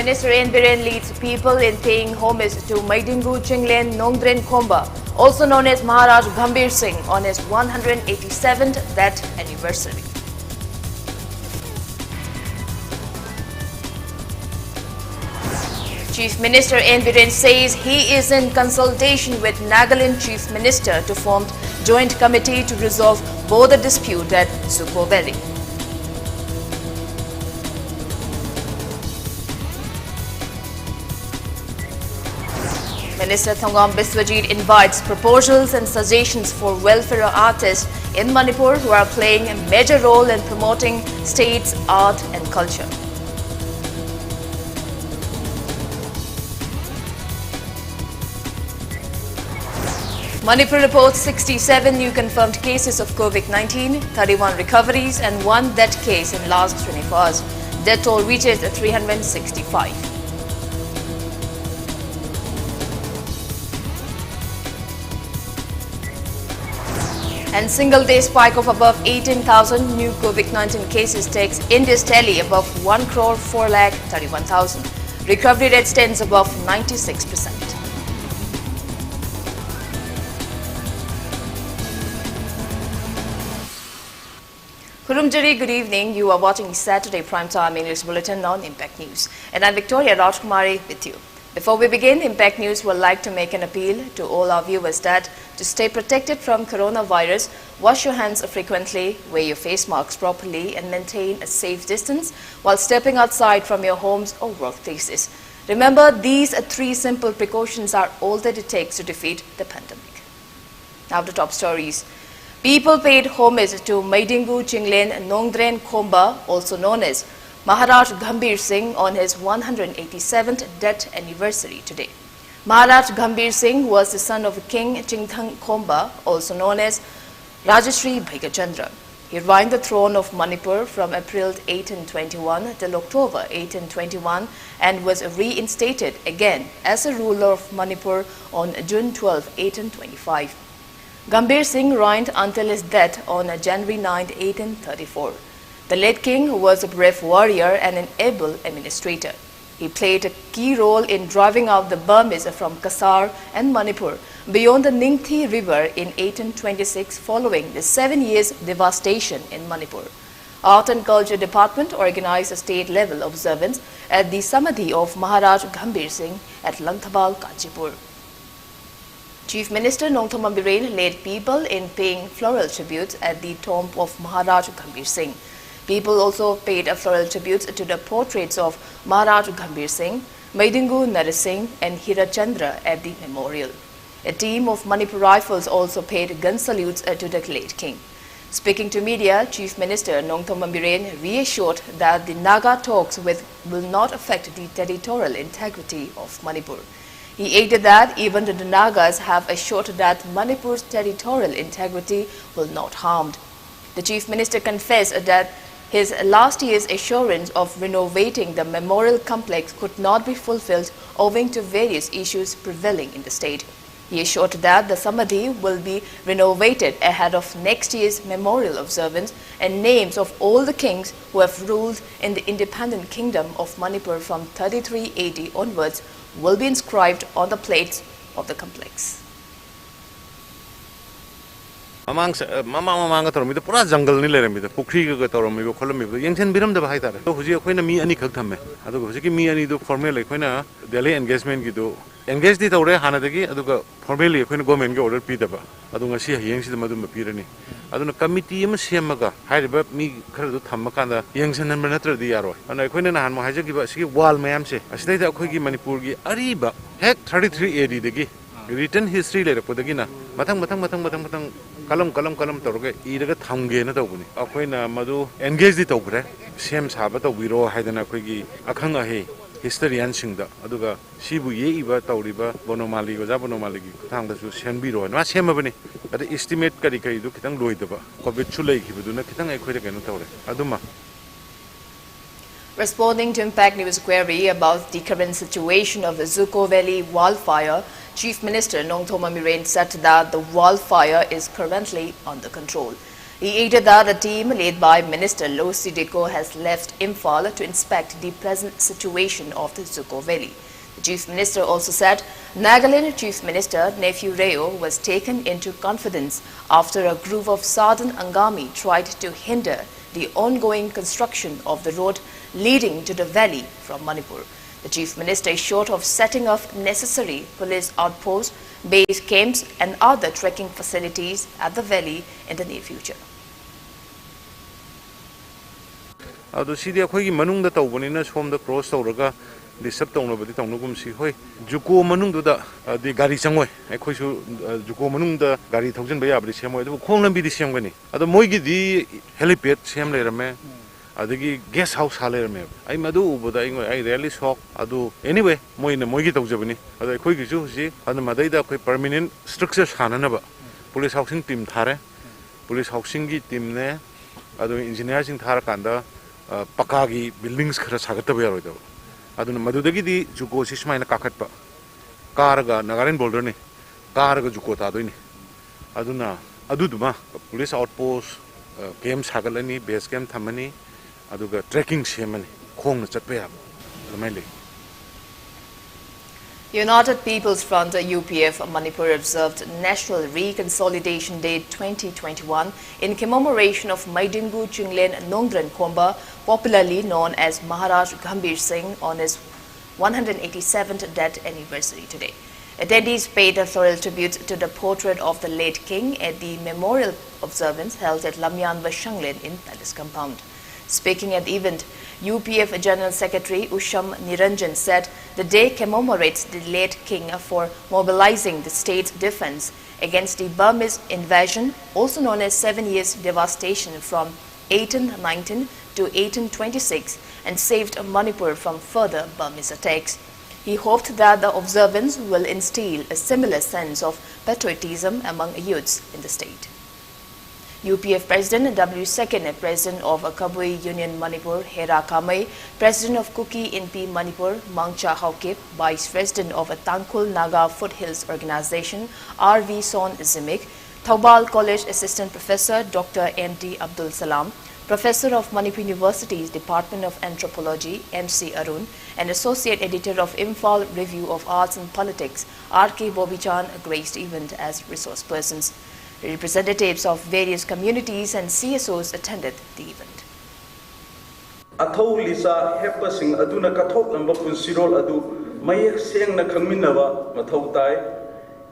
Minister N. Biren leads people in paying homage to Maidingu Chinglen Nongdren Khomba, also known as Maharaj Gambhir Singh, on his 187th death anniversary. Chief Minister N. Biren says he is in consultation with Nagaland Chief Minister to form joint committee to resolve border dispute at Zuko Valley. Minister Thongam Biswajit invites proposals and suggestions for welfare artists in Manipur who are playing a major role in promoting state's art and culture. Manipur reports 67 new confirmed cases of COVID-19, 31 recoveries and 1 death case in last 24 hours. Death toll reaches 365. And single-day spike of above 18,000 new COVID-19 cases takes India's tally above 1 crore 4 lakh 31,000. Recovery rate stands above 96%. Kurumjari, good evening. You are watching Saturday Primetime English Bulletin on Impact News. And I'm Victoria Rajkumari with you. Before we begin, Impact News would like to make an appeal to all our viewers that to stay protected from coronavirus, wash your hands frequently, wear your face masks properly and maintain a safe distance while stepping outside from your homes or workplaces. Remember, these 3 simple precautions are all that it takes to defeat the pandemic. Now the top stories. People paid homage to Maidingu Chinglen Nongdren Khomba, also known as Maharaj Gambhir Singh, on his 187th death anniversary today. Maharaj Gambhir Singh was the son of King Chingthang Khomba, also known as Rajashri Bhaigachandra. He reigned the throne of Manipur from April 1821 till October 1821 and was reinstated again as a ruler of Manipur on June 12, 1825. Gambhir Singh reigned until his death on January 9, 1834. The late king was a brave warrior and an able administrator. He played a key role in driving out the Burmese from Kasar and Manipur beyond the Ningthi River in 1826 following the 7 years devastation in Manipur. Art and Culture Department organized a state-level observance at the Samadhi of Maharaj Gambhir Singh at Langthabal, Kanchipur. Chief Minister Nongthoma Biren led people in paying floral tributes at the tomb of Maharaj Gambhir Singh. People also paid floral tributes to the portraits of Maharaj Gambhir Singh, Maidingu Narasingh and Hirachandra at the memorial. A team of Manipur Rifles also paid gun salutes to the late king. Speaking to media, Chief Minister Nongthoma Biren reassured that the Naga talks will not affect the territorial integrity of Manipur. He added that even the Nagas have assured that Manipur's territorial integrity will not be harmed. The Chief Minister confessed that his last year's assurance of renovating the memorial complex could not be fulfilled owing to various issues prevailing in the state. He assured that the Samadhi will be renovated ahead of next year's memorial observance and names of all the kings who have ruled in the independent kingdom of Manipur from 33 AD onwards will be inscribed on the plates of the complex. Mamang tauramida pura jungle ni leramida pukri ga tauramida kholamiba yengchen biramda bhai tare to huji akoina mi ani khak thamme adu huji ki mi ani do formal akoina daily engagement gi do engage di taure hana dagi aduga formally akoina government ge order pi daba adu ngasi hayeng sid madum pirani aduna committee am semaga haiba mi khar do thamma kanda yengchen number natra di yaro ana akoina nahan mo haja gi ba sigi wall mayam se asdai da akhoi gi manipur gi ariba hek 33 AD dagi written history le rakodagi na matang kalam toroge iraga thamge na tawbuni akoina madu engage di tawbre sem saba tawbiro haidana akoigi akhang ahe historian singda aduga sibu ye iba tawriba bonomali goja bonomali gi thangda su senbiro na semabani ade estimate kari du kitang loidaba covid chulai khibuduna kitang akoida kenu tawre aduma. Responding to Impact News query about the current situation of the Zuko Valley wildfire, Chief Minister Nongthoma Biren said that the wildfire is currently under control. He added that the team led by Minister Lo Sideko has left Imphal to inspect the present situation of the Zuko Valley. The Chief Minister also said Nagaland Chief Minister Nephew Reo was taken into confidence after a group of Southern Angami tried to hinder the ongoing construction of the road leading to the valley from Manipur. The Chief Minister is short of setting up necessary police outposts, base camps and other trekking facilities at the valley in the near future. Cross the subtown of the town of Gumsi, Juko Manunda, the Gari Sangway, I quite Juko Manunda, Gari Thousand Bayab, the same way, the Kong be the same way. At the Moigi, the helipad, same later, man. The guest house haller me. I madu, but I rarely saw Adu anyway, Mo in the Moigi Tozabini, as I quick see, and the Madeda permanent structures Hananaba, police housing team Tare, police housing team ne, Adu engineers in Tarakanda, Pakagi buildings Krasagatabe. Aduna Madudagi di Juko Sishma in a Kakatpa, Karaga, Nagarin Boulder, Karaga Jukota doing. Aduna Aduduma, police outposts, games Hagalani, base camp Tamani, Aduga trekking Shemani, Kong Chatpea, Lameli. United People's Front UPF Manipur observed National Reconsolidation Day 2021 in commemoration of Maidingu Chinglen Nongdran Khomba, popularly known as Maharaj Gambhir Singh, on his 187th death anniversary today. Attendees paid a thorough tribute to the portrait of the late king at the memorial observance held at Lamyan Vashanglen in Palace Compound. Speaking at the event, UPF General Secretary Usham Niranjan said the day commemorates the late king for mobilizing the state's defense against the Burmese invasion, also known as 7 years devastation from 1819 to 1826, and saved Manipur from further Burmese attacks. He hoped that the observance will instill a similar sense of patriotism among youths in the state. UPF President W. Second President of Kabui Union Manipur, Hera Kamai, President of Kuki Inpi Manipur, Mangcha Haukip, Vice President of Tangkul Naga Foothills Organization, R.V. Son Zimik, Thaubal College Assistant Professor Dr. M.D. Abdul Salam, Professor of Manipur University's Department of Anthropology, M.C. Arun, and Associate Editor of Imphal Review of Arts and Politics, R.K. Bobichan, graced the event as resource persons. Representatives of various communities and CSOs attended the event. Athau Lisa Hepasing Aduna Kathok number Punsirol Adu, Mayak Sang na Kangminava, Mathautai,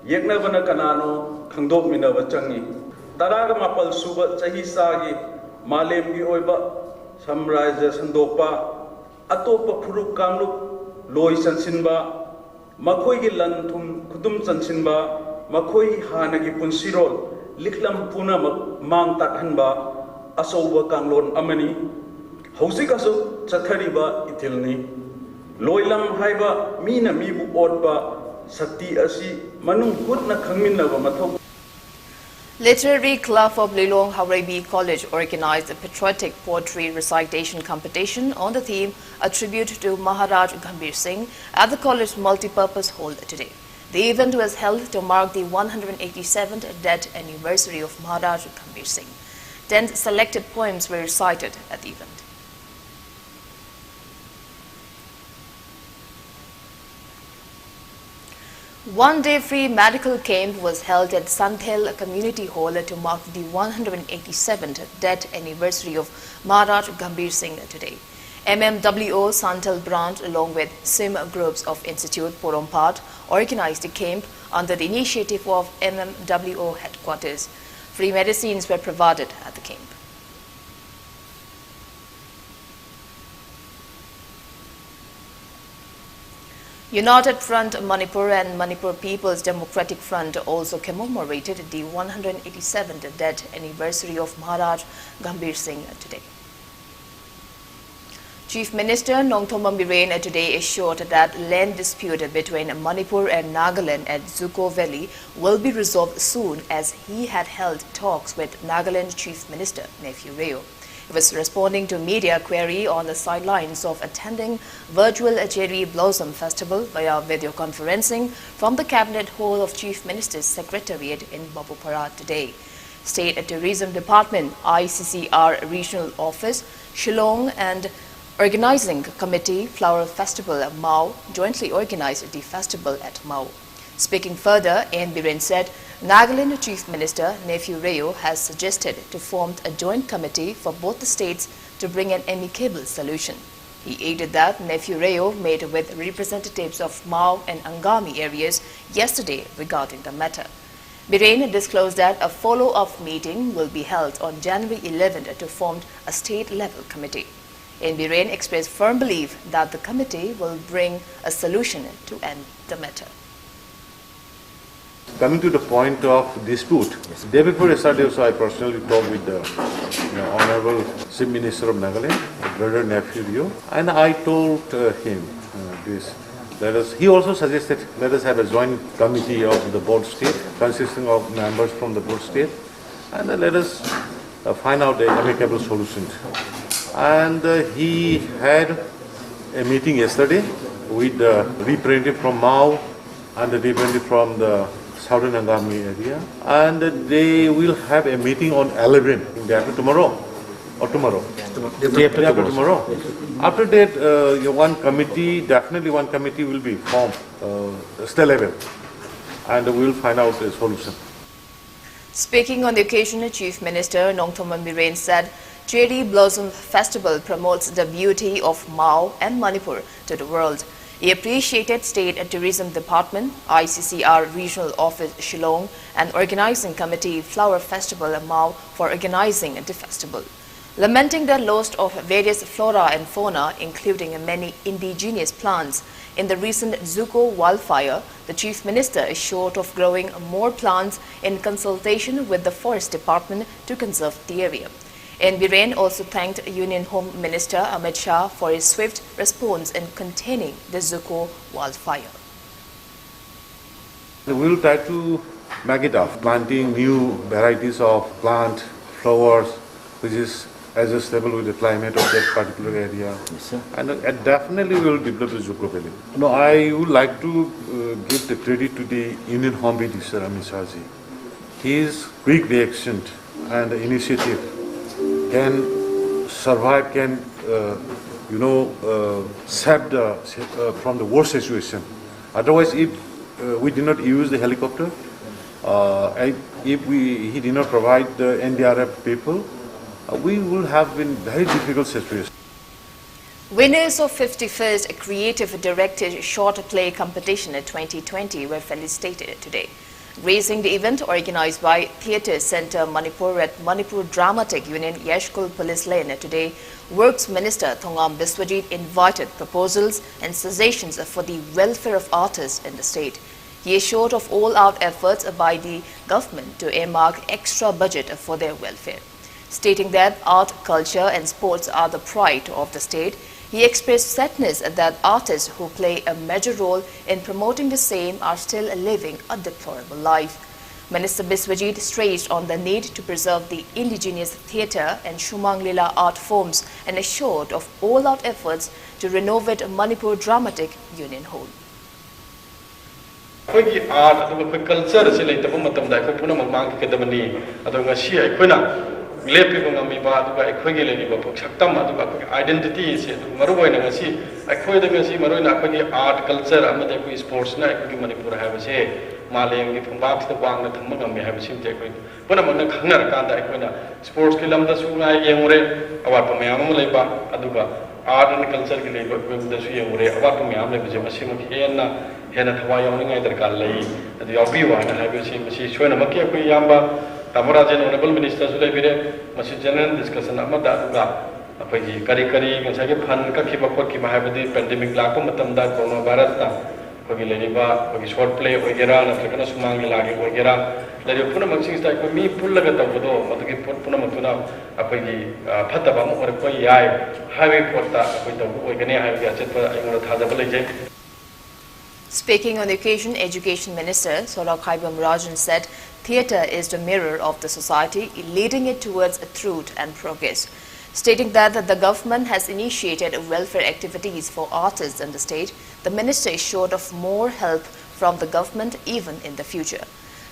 Yaknavana Kanano, Kangdok Minava Changi, Taraga Mapal Suba, Chahisagi, Malem Oiba, Samraja Sandopa, Atopa Puruk Kamluk, Loy Sansinba, Makoi Lantum, Kudum Sansinba, Makoi Hanagi Punsirol. Liklam puna mang takhanba asoba kanglon amani hausikasu chathariba itilni loilam haiba mina mibu odba sakti asi manung hutna khangminaba mathau. Literary Club of Lilong Haurabi College organized a patriotic poetry recitation competition on the theme A Tribute to Maharaj Gambhir Singh at the college's multipurpose hall today. The event was held to mark the 187th death anniversary of Maharaj Gambhir Singh. 10 selected poems were recited at the event. One-day free medical camp was held at Santhel Community Hall to mark the 187th death anniversary of Maharaj Gambhir Singh today. MMWO Santhal branch along with SIM groups of Institute Porompat organized the camp under the initiative of MMWO headquarters. Free medicines were provided at the camp. United Front Manipur and Manipur People's Democratic Front also commemorated the 187th death anniversary of Maharaj Gambhir Singh today. Chief Minister Nongthom Biren today assured that land dispute between Manipur and Nagaland at Zuko Valley will be resolved soon, as he had held talks with Nagaland Chief Minister Nephew Reo. He was responding to media query on the sidelines of attending virtual Cherry Blossom Festival via video conferencing from the Cabinet Hall of Chief Minister's Secretariat in Babupara today. State Tourism Department, ICCR Regional Office, Shillong and Organizing Committee Flower Festival at Mao jointly organized the festival at Mao. Speaking further, N. Biren said Nagaland Chief Minister Nephew Reo has suggested to form a joint committee for both the states to bring an amicable solution. He added that Nephew Reo met with representatives of Mao and Angami areas yesterday regarding the matter. Biren disclosed that a follow-up meeting will be held on January 11th to form a state-level committee. N. Biren expressed firm belief that the committee will bring a solution to end the matter. Coming to the point of dispute, day before yesterday also I personally talked with the Honorable Chief Minister of Nagaland, brother Nephew Reo, and I told him this. He also suggested let us have a joint committee of the board state consisting of members from the board state, and let us find out an amicable solution. And he had a meeting yesterday with the representative from Mao and the representative from the Southern Angami area, and they will have a meeting on 11th, day after tomorrow, or tomorrow. Day after tomorrow. After that, one committee will be formed, state level, and we will find out a solution. Speaking on the occasion, Chief Minister Nongthoman Biren said Cherry Blossom Festival promotes the beauty of Mao and Manipur to the world. He appreciated State Tourism Department, ICCR Regional Office Shillong and Organizing Committee Flower Festival at Mao for organizing the festival. Lamenting the loss of various flora and fauna, including many indigenous plants, in the recent Zuko wildfire, the Chief Minister is short of growing more plants in consultation with the Forest Department to conserve the area. N. Biren also thanked Union Home Minister Amit Shah for his swift response in containing the Zuko wildfire. We will try to make it up, planting new varieties of plant, flowers, which is adjustable with the climate of that particular area. Yes, and definitely we will develop the Zuko Valley. I would like to give the credit to the Union Home Minister Amit Shah ji. His quick reaction and initiative can survive, can save from the worst situation. Otherwise, if we did not use the helicopter, if he did not provide the NDRF people, we will have been very difficult situation. Winners of 51st Creative Directed Short Play Competition at 2020 were felicitated today. Gracing the event organized by Theatre Centre Manipur at Manipur Dramatic Union Yashkul Police Lane today, Works Minister Thongam Biswajit invited proposals and suggestions for the welfare of artists in the state. He assured of all-out efforts by the government to earmark extra budget for their welfare. Stating that art, culture and sports are the pride of the state, he expressed sadness that artists who play a major role in promoting the same are still living a deplorable life. Minister Biswajit stressed on the need to preserve the indigenous theatre and Shumang Lila art forms and assured of all-out efforts to renovate Manipur Dramatic Union Hall. Lepi ngami ba aduga ekhoi le ni ba saktam aduga identity se marubai na ngasi ekhoi da ngasi maroi na ekhoi art culture amade ekhoi sports na ekhoi Manipur ha ba se malem gi phambak se wang na tham ngam ha ba sim te ekhoi puna man khangnar ka da ekhoi na sports ki lam da su na yengure awat pa mayam am leiba aduga art and culture ki leiba ekhoi da su yengure awat pa mayam leiba je masim ki hena thawa yawni ngai dar ka lei adu yabi wa na ha ba sim si soina makki ekhoi yamba Tamarajan Honorable Minister Sulebire, Masi General Discussion Amada, Apagi, Kari, Masaki Pan, Kakipaki, Mahabadi, Pandemic Lakumatam, Coronavirus, Pagilaniba, Pagi short play, Ogera, African Sumangi Lagi, Ogera, let you put a maxing like me, Pulagata, Mataki Punamatuna, Apagi, Patabam, or Koyai, Highway Porta, with the Ogania, etc., in the Tadabalajay. Speaking on the occasion, Education Minister Sorak Haibam Rajan said, theatre is the mirror of the society, leading it towards truth and progress. Stating that the government has initiated welfare activities for artists in the state, the minister is short of more help from the government even in the future.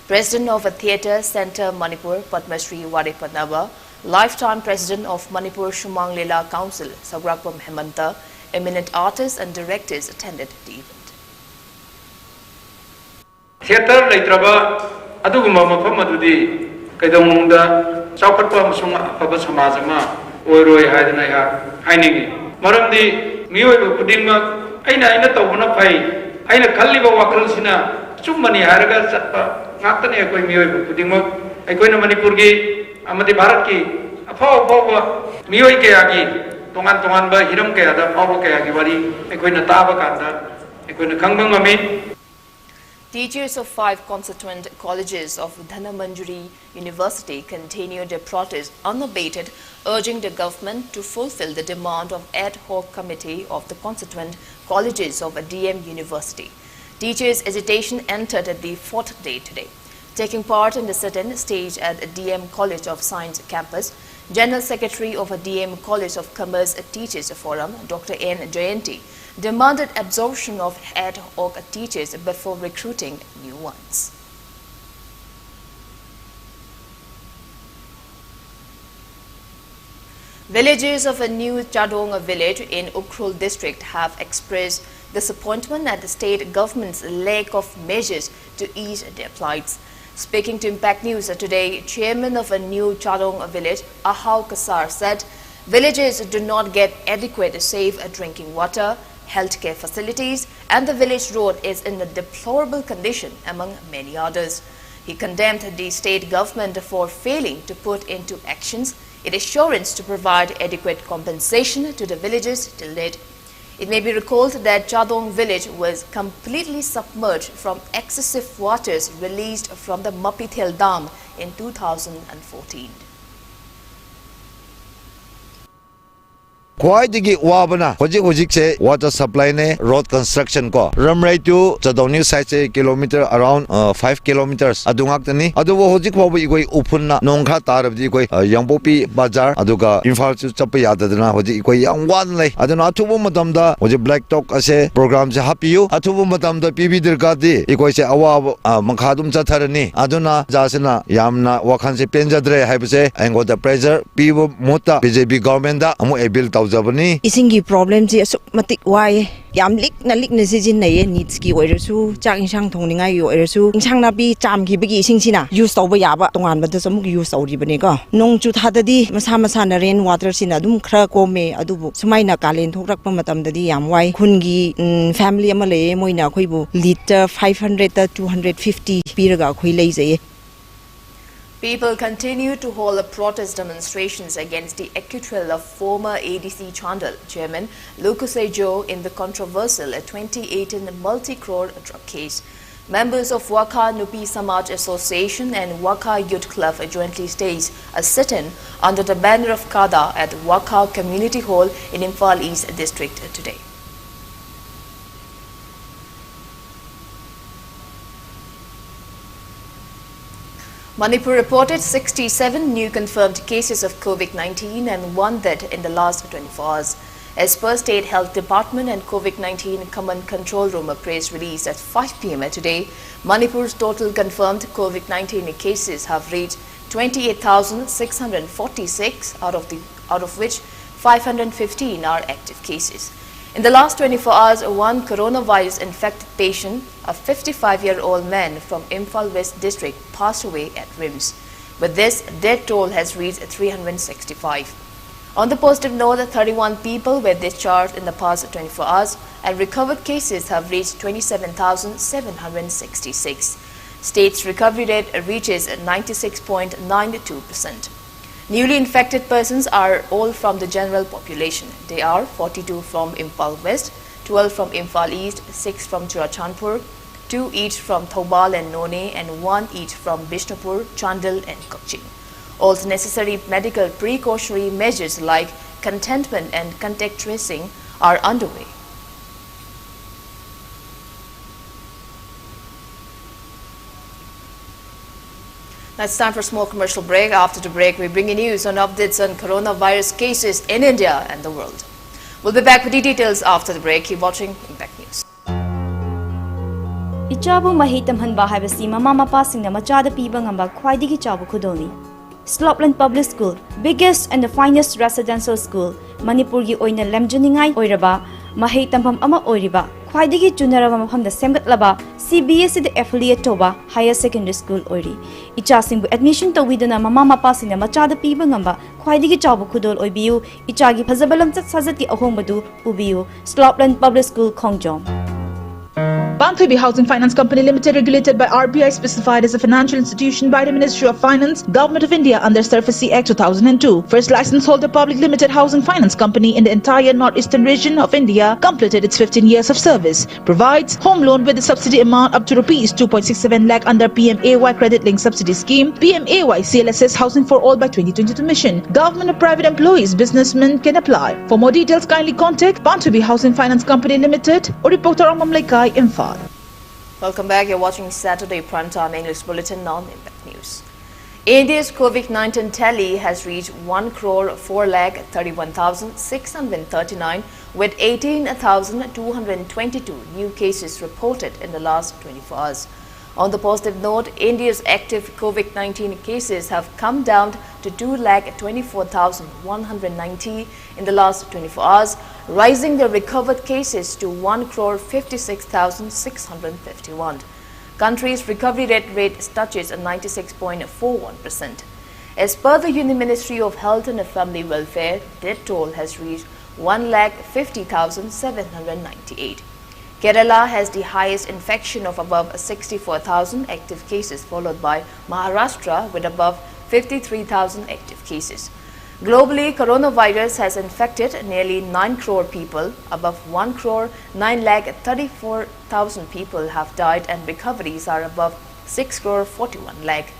President of a Theatre Centre Manipur, Padma Shri Waripatnava, lifetime President of Manipur Shumang Lila Council, Sagrapam Hemanta, eminent artists and directors attended the event. Theatre leitraba aduguma mafam adudi kaidongda chawkhatpa amasung afaba samaj ama oiroi haidana ya hainingi maramdi miyoi pudingma aina tawbana phai aina khalliba wakal sina chumani haraga chatpa ngaktane ekoi miyoi pudingma ekoina manipur gi amadi bharat ki afo miyoi ke agi tongan ba hiram ke ada afo ke agi wari ekoina taba kanda ekoina khangbang ngami. Teachers of 5 constituent colleges of Dhanamanjuri University continued their protest unabated, urging the government to fulfill the demand of ad hoc committee of the constituent colleges of DM University. Teachers' agitation entered the 4th day today. Taking part in the sit-in staged at DM College of Science campus, General Secretary of a DM College of Commerce Teachers Forum, Dr. N. Jayanti, demanded absorption of ad hoc teachers before recruiting new ones. Villagers of a new Chadong village in Ukhrul district have expressed disappointment at the state government's lack of measures to ease their plights. Speaking to Impact News today, chairman of a new Chadong village, Ahau Kasar, said villagers do not get adequate safe drinking water, healthcare facilities, and the village road is in a deplorable condition, among many others. He condemned the state government for failing to put into actions its assurance to provide adequate compensation to the villagers till date. It may be recalled that Chadong village was completely submerged from excessive waters released from the Mapithel Dam in 2014. Kwaidigi wabana hojik se water supply ne road construction ko ramrai to Chadong side se kilometer around 5 kilometers adungak tani adubo hojik phobu igoi uphunna nongkha tarabdi koi yangpopi bazar aduga Imphal chu chapa yadadana hojik ikoi yang wan lai aduna athubu matamda hojik black talk ase program se hapiyu athubu matamda pb dirgadi ikoi se awa makhadum chatharani aduna jasena yamna wakhan se penjadre haibse ango the pressure pibu mota BJP government da amu abil Isingi problem ji asuk matik wai yam lik na si jin nei needs ki oirasu chak insang thongninga yo oirasu insang na bi cham ki bigi ising sina use tawba yaba tongan ba da samuk use tawri bane ko nong chu thadadi masa na rain water sina dum khra ko me adubu sumaina kalen thokrak pa matam dadi yam wai khungi family ama le moina khoibu liter 500 to 250 piraga khoi lei jai. People continue to hold protest demonstrations against the acquittal of former ADC Chandal chairman Lucas Joe in the controversial 2018 multi-crore drug case. Members of Waka Nupi Samaj Association and Waka Youth Club jointly staged a sit-in under the banner of Kada at Waka Community Hall in Imphal East District today. Manipur reported 67 new confirmed cases of COVID-19 and 1 death in the last 24 hours. As per State Health Department and COVID-19 Command Control Room press release at 5 p.m. today, Manipur's total confirmed COVID-19 cases have reached 28,646, out of which 515 are active cases. In the last 24 hours, one coronavirus infected patient, a 55-year-old man from Imphal West District, passed away at RIMS. With this, death toll has reached 365. On the positive note, 31 people were discharged in the past 24 hours and recovered cases have reached 27,766. State's recovery rate reaches 96.92%. Newly infected persons are all from the general population. They are 42 from Imphal West, 12 from Imphal East, 6 from Churachandpur, 2 each from Thoubal and None, and 1 each from Bishnupur, Chandal and Kokchi. All necessary medical precautionary measures like containment and contact tracing are underway. Now it's time for a small commercial break. After the break, we bring you news on updates on coronavirus cases in India and the world. We'll be back with the details after the break. Keep watching Impact News. Ichabu mahi tamhanba haibasi mama mapa singna machada piba ngamba khwaidigi chabu khudolni. Slopland Public School, biggest and the finest residential school, Manipur gi oina lemjuningai oiraba, mahi tamham ama oiriba, khwaidigi junaraba mafamda semgatlaba, CBSE the affiliate toba higher secondary school oiri. Ichasingbu admission tawidana mama mapa singna machada piba ngamba khwaidigi chabu khudol oibiu, ichagi phazabalam chat sajat ki ahombadu ubiu, Slopland Public School Khongjom. Banthubi Housing Finance Company Limited, regulated by RBI, specified as a financial institution by the Ministry of Finance, Government of India under SURFACE Act 2002. First license holder public limited housing finance company in the entire northeastern region of India, completed its 15 years of service. Provides home loan with a subsidy amount up to rupees 2.67 lakh under PMAY Credit Link Subsidy Scheme, PMAY CLSS Housing for All by 2022 mission. Government or private employees, businessmen can apply. For more details, kindly contact Banthubi Housing Finance Company Limited or reporter Amam Laikai Imphal. Welcome back. You're watching Saturday Primetime English Bulletin on Impact News. India's COVID-19 tally has reached 1,4,31,639 with 18,222 new cases reported in the last 24 hours. On the positive note, India's active COVID-19 cases have come down to 2,24,190 in the last 24 hours, rising the recovered cases to 1,56,651. Country's recovery rate touches 96.41%. As per the Union Ministry of Health and Family Welfare, death toll has reached 1,50,798. Kerala has the highest infection of above 64,000 active cases, followed by Maharashtra with above 53,000 active cases. Globally, coronavirus has infected nearly 9 crore people. Above 1 crore, 9,34,000 people have died, and recoveries are above 6 crore 41 lakh.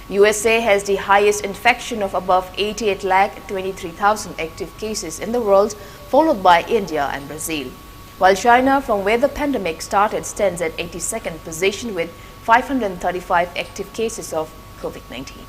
USA has the highest infection of above 88 lakh 23,000 active cases in the world, followed by India and Brazil. While China, from where the pandemic started, stands at 82nd position with 535 active cases of COVID-19.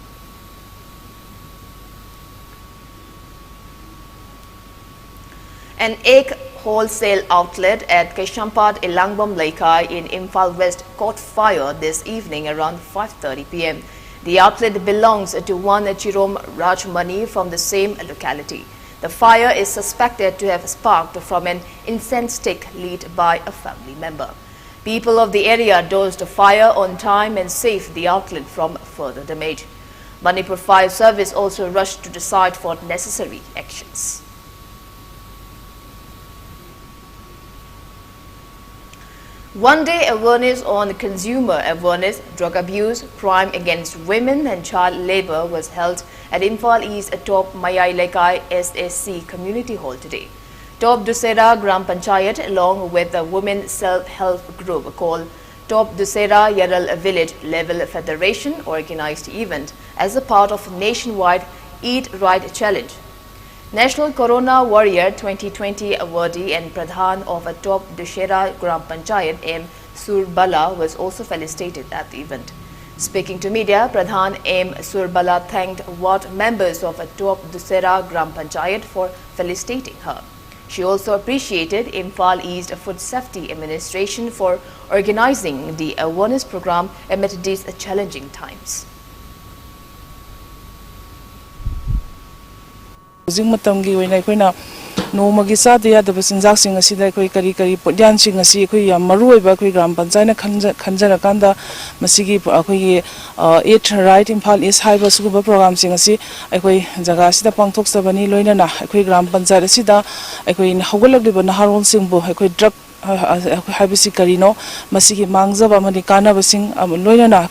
An egg wholesale outlet at Keshampad Ilangbam Laikai in Imphal West caught fire this evening around 5:30 p.m. The outlet belongs to one Chirom Rajkumari from the same locality. The fire is suspected to have sparked from an incense stick lit by a family member. People of the area dosed the fire on time and saved the outlet from further damage. Manipur Fire Service also rushed to the site for necessary actions. One-day awareness on consumer awareness, drug abuse, crime against women and child labor was held at Imphal East Top Mayai Laikai SSC Community Hall today. Top Dusera Gram Panchayat, along with the Women Self-Help Group called Top Dusera Yaral Village Level Federation, organized the event as a part of nationwide Eat Right Challenge. National Corona Warrior 2020 awardee and Pradhan of a Top Dussehra Gram Panchayat M. Surbala was also felicitated at the event. Speaking to media, Pradhan M. Surbala thanked ward members of a Top Dussehra Gram Panchayat for felicitating her. She also appreciated Imphal East Food Safety Administration for organizing the awareness program amid these challenging times. No Magisada, the Basinzaxing, a Sida Kari, Dancing, a sea, Maru, Gram Panzana, Kanjarakanda, Masigi, 8 right in Pal is Hyper Scuba programs in a sea, Zagasida Pangtok Sabani, Loina, Gram Panzada Sida, in Hogolab de Banaharon Simbo, drug Habisi Carino, Masigi Mangza, Manicana, Basing, Loina,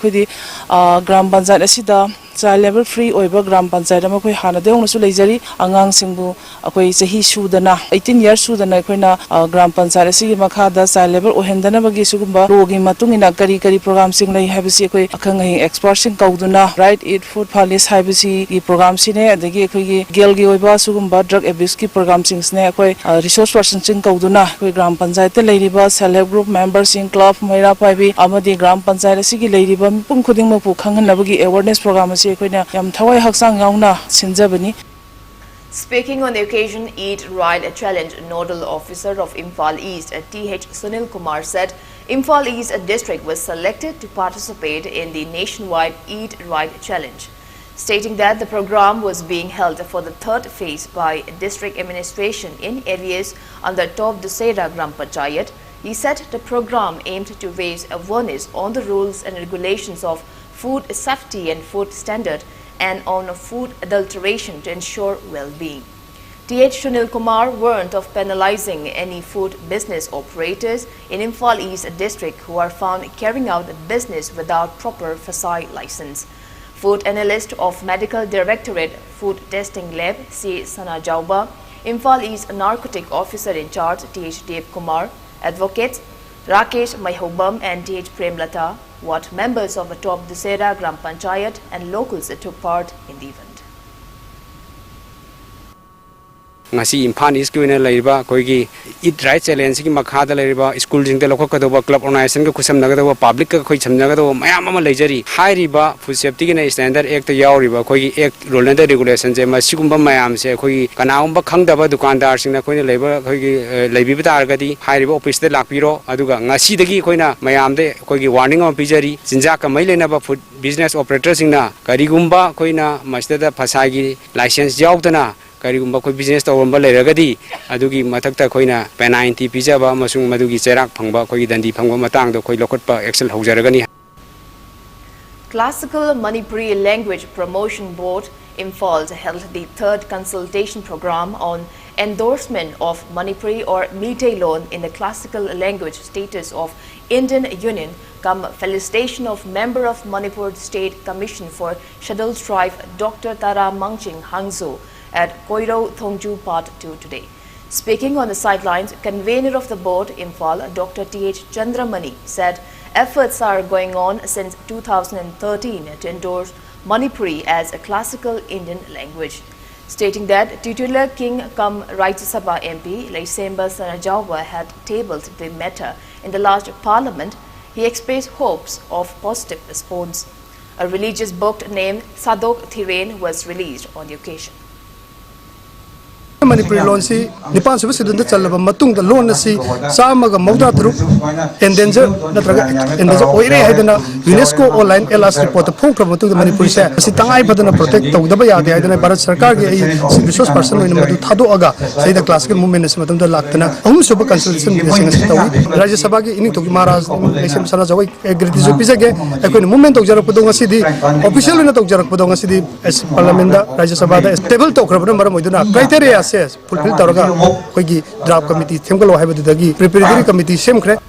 Gram Panzada Sida. Child level free over Gram Panchayat Makoi Hana de Onsu Lazari, Angang Singbu, Akoi Sahi Sudana, 18 years Sudana Quina, Gram Panchayat Makada, child level Ohendana Bagisugumba, Rogi Matungina, Kari program sing like Habisi, Akangi exporting Kauduna, right eat food police Habisi, program sine, the Gilgi Oba Sugumba, drug abuse program sing snake, resource person sing Kauduna, Gram Panchayat, Ladybus, self group members in club, Maira Pabi, Amadi Gram Panchayat Sigi Ladybum, Punkuding Mapu Kangan Nabagi awareness program. Speaking on the occasion, Eat Right Challenge, Nodal Officer of Imphal East, TH Sunil Kumar said Imphal East District was selected to participate in the nationwide Eat Right Challenge. Stating that the program was being held for the third phase by district administration in areas under Top Dusera Gram Panchayat, he said the program aimed to raise awareness on the rules and regulations of food safety and food standard and on food adulteration to ensure well-being. TH Sunil Kumar warned of penalizing any food business operators in Imphal East District who are found carrying out business without proper FSI license. Food analyst of Medical Directorate Food Testing Lab, C. Sana Jauba, Imphal East Narcotic Officer in Charge, TH Dev Kumar, advocates Rakesh Maihobam and TH Premlata, ward members of the Top Dusera Gram Panchayat and locals took part in the event. ngasi Imphal East ki oina laiba koigi Eat Right Challenge ki makhada laiba school jing de lokhokadoba club organization ka khusam nagadoba public ka khoi chamnagadoba mayam ama leijari hairiba food safety ki na standard act yauriba koigi act rule and regulation je masigumba mayam se koigi kanaumba khangdaba dukandar singna koina laiba koigi laibi targadi hairiba office de lakpiro aduga ngasi dagi koina mayam de koigi warning am pijari jinja ka mailena ba food business operator singna karigumba koina mastada phasagi license yaudana karigumba koi business tawamba leiragadi adugi mathakta koina penalty pijaba amasung madugi cherak phangba koi dandi phangba matang do koi lokotpa action haujaragani. Classical Manipuri Language Promotion Board Imphal held the third consultation program on endorsement of Manipuri or Meitei loan in the classical language status of Indian Union come felicitation of member of Manipur State Commission for Scheduled Tribe Dr. Tara Mangching Hangzo at Koiro Thongju Part 2 today. Speaking on the sidelines, convener of the board, Imphal, Dr. T.H. Chandramani, said efforts are going on since 2013 to endorse Manipuri as a classical Indian language. Stating that titular King cum Rajya Sabha MP, Laisemba Sanajawa, had tabled the matter in the last parliament, he expressed hopes of positive response. A religious book named Sadok Thiren was released on the occasion. Manipuri loan si Nipan Suba Sidunda Chalaba Matung the loan si Samaga Mauda Through endanger endanger Oire Hadana UNESCO online LS report the program to the Manipuri say Sitangai Padana protect the Baya the Idana Barat Sarkar resource person in Madu Thado Aga say the classical movement is Matum the Laktana Super consultation Raja Sabagi in Tokimaras Nation Sanazaway Gritizo Pisage a movement of Jarapodonga City official in the Jarapodonga City as Parliamenta Raja Sabada stable talk Moduna criteria fulfill Taraga Kogi draft committee Temple Habitagi preparatory committee Semcre.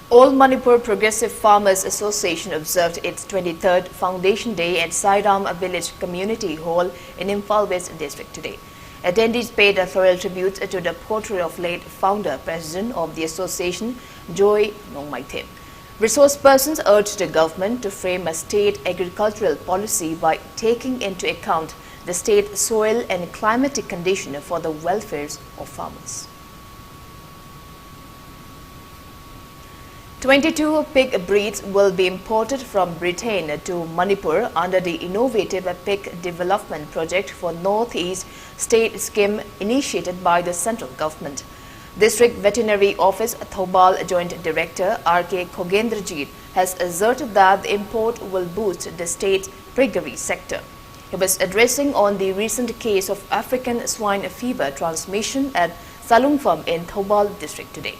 All Manipur Progressive Farmers Association observed its 23rd Foundation Day at Sairam Village Community Hall in Imphal West District today. Attendees paid a floral tribute to the portrait of late founder, president of the association, Joy Nongmaithem. Resource persons urged the government to frame a state agricultural policy by taking into account the state soil and climatic condition for the welfare of farmers. 22 pig breeds will be imported from Britain to Manipur under the innovative pig development project for Northeast State scheme initiated by the central government. District Veterinary Office Thobal Joint Director R.K. Khogendrajit has asserted that the import will boost the state's piggery sector. He was addressing on the recent case of African swine fever transmission at Salungfam in Thobal district today.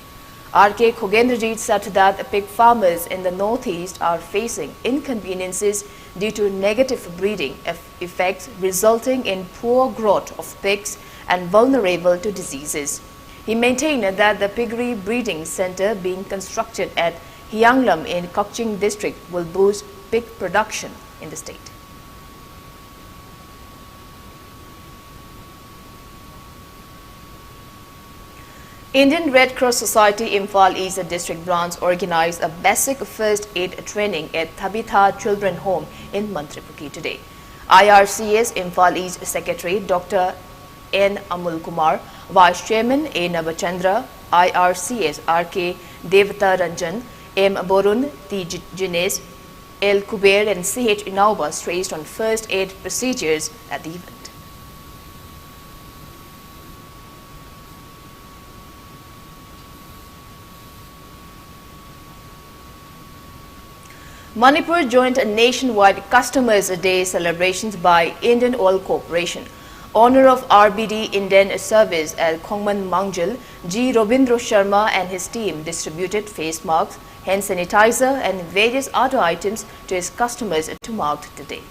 R.K. Khogendrajit said that pig farmers in the northeast are facing inconveniences due to negative breeding effects resulting in poor growth of pigs and vulnerable to diseases. He maintained that the piggery breeding center being constructed at Hyanglam in Kokching district will boost pig production in the state. Indian Red Cross Society Imphal East District Branch organized a basic first aid training at Tabitha Children Home in Mantripuki today. IRCS Imphal East Secretary Dr. N. Amul Kumar, Vice Chairman A. Navachandra, IRCS R.K. Devata Ranjan, M. Borun, T. Jines, L. Kuber and C.H. Inauba stressed on first aid procedures at the event. Manipur joined a nationwide Customers Day celebrations by Indian Oil Corporation. Owner of RBD Indian Service at Khongman Mangjil, G. Robindro Sharma and his team distributed face masks, hand sanitizer and various other items to his customers to mark the day.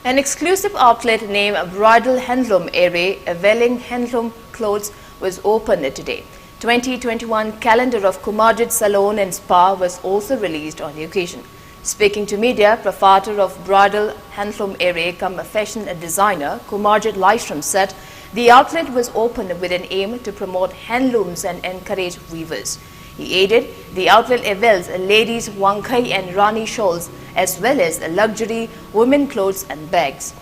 An exclusive outlet named Bridal Handloom Area, availing handloom clothes, was opened today. 2021 calendar of Kumarjit Salon and Spa was also released on the occasion. Speaking to media, proprietor of Bridal Handloom Area come fashion designer Kumarjit Lishram said the outlet was opened with an aim to promote handlooms and encourage weavers. He added the outlet avails ladies' wankai and rani shawls as well as luxury women clothes and bags.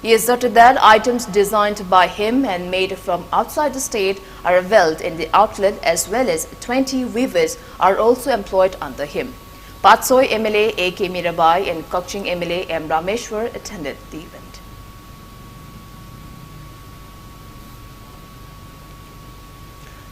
He asserted that items designed by him and made from outside the state are availed in the outlet as well as 20 weavers are also employed under him. Patsoi MLA A.K. Mirabai and Kokching MLA M. Rameshwar attended the event.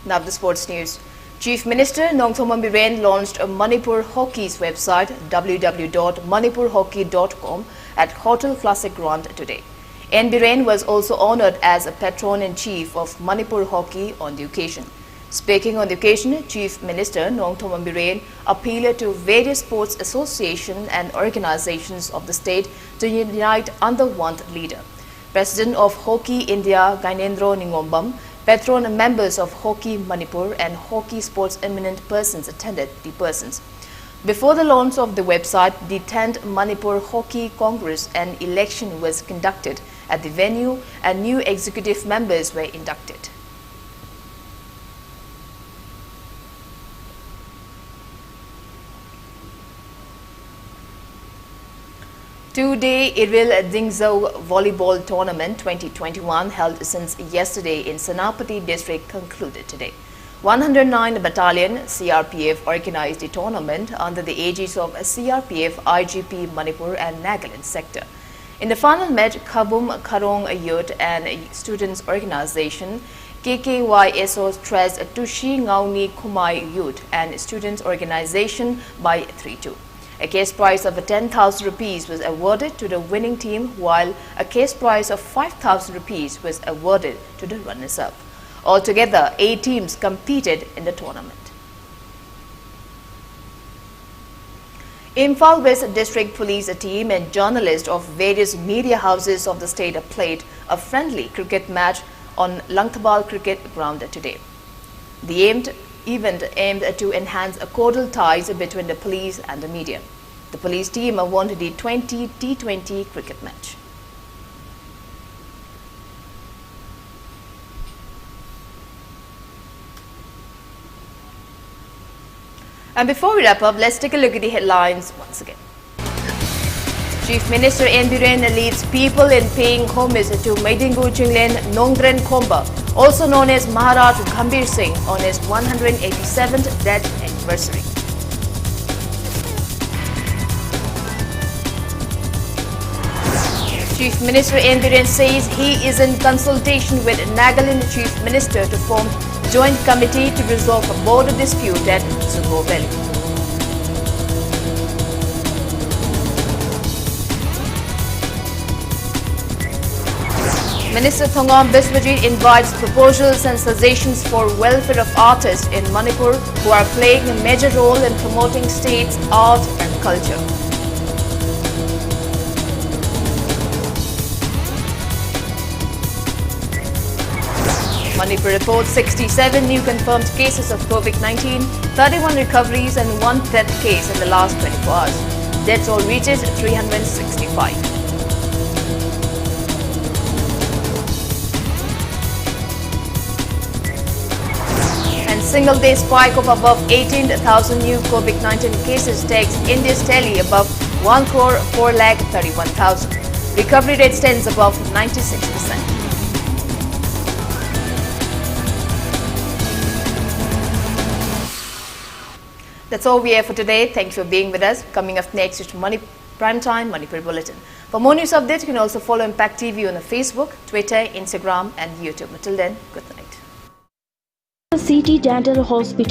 Now the sports news. Chief Minister Nongthom Biren launched a Manipur Hockey's website www.manipurhockey.com at Hotel Classic Grand today. N. Biren was also honored as a patron-in-chief of Manipur Hockey on the occasion. Speaking on the occasion, Chief Minister Nongthom Biren appealed to various sports associations and organizations of the state to unite under one leader. President of Hockey India, Gainendra Ningombam, patron members of Hockey Manipur and hockey sports eminent persons attended the persons. Before the launch of the website, the 10th Manipur Hockey Congress and election was conducted at the venue and new executive members were inducted. Two-day Iril Dingzhou Volleyball Tournament 2021 held since yesterday in Senapati district concluded today. 109 Battalion CRPF organized the tournament under the aegis of CRPF, IGP Manipur and Nagaland sector. In the final match, Khabum Kharong Youth and Students Organization, KKYSO stressed Tushi Ngauni Kumai Youth and Students Organization by 3-2. A cash prize of 10,000 rupees was awarded to the winning team, while a cash prize of 5,000 rupees was awarded to the runners-up. Altogether, 8 teams competed in the tournament. Imphal West District Police team and journalists of various media houses of the state played a friendly cricket match on Langtabal Cricket Ground today. The event aimed to enhance cordial ties between the police and the media. The police team won the T20 cricket match. And before we wrap up, let's take a look at the headlines once again. Chief Minister N. Biren leads people in paying homage to Maidingu Chinglen Nongren Khomba, also known as Maharaj Gambhir Singh, on his 187th death anniversary. Chief Minister N. Biren says he is in consultation with Nagaland Chief Minister to form joint committee to resolve a border dispute at Sugo Valley. Minister Thongam Biswajit invites proposals and suggestions for welfare of artists in Manipur who are playing a major role in promoting state's art and culture. Manipur reports 67 new confirmed cases of COVID-19, 31 recoveries and 1 death case in the last 24 hours. Death toll reaches 365. Single-day spike of above 18,000 new COVID-19 cases takes India's tally above 1,431,000. Recovery rate stands above 96%. That's all we have for today. Thank you for being with us. Coming up next is Primetime Manipur Bulletin. For more news updates, you can also follow Impact TV on Facebook, Twitter, Instagram and YouTube. Until then, good night. City Dental Hospital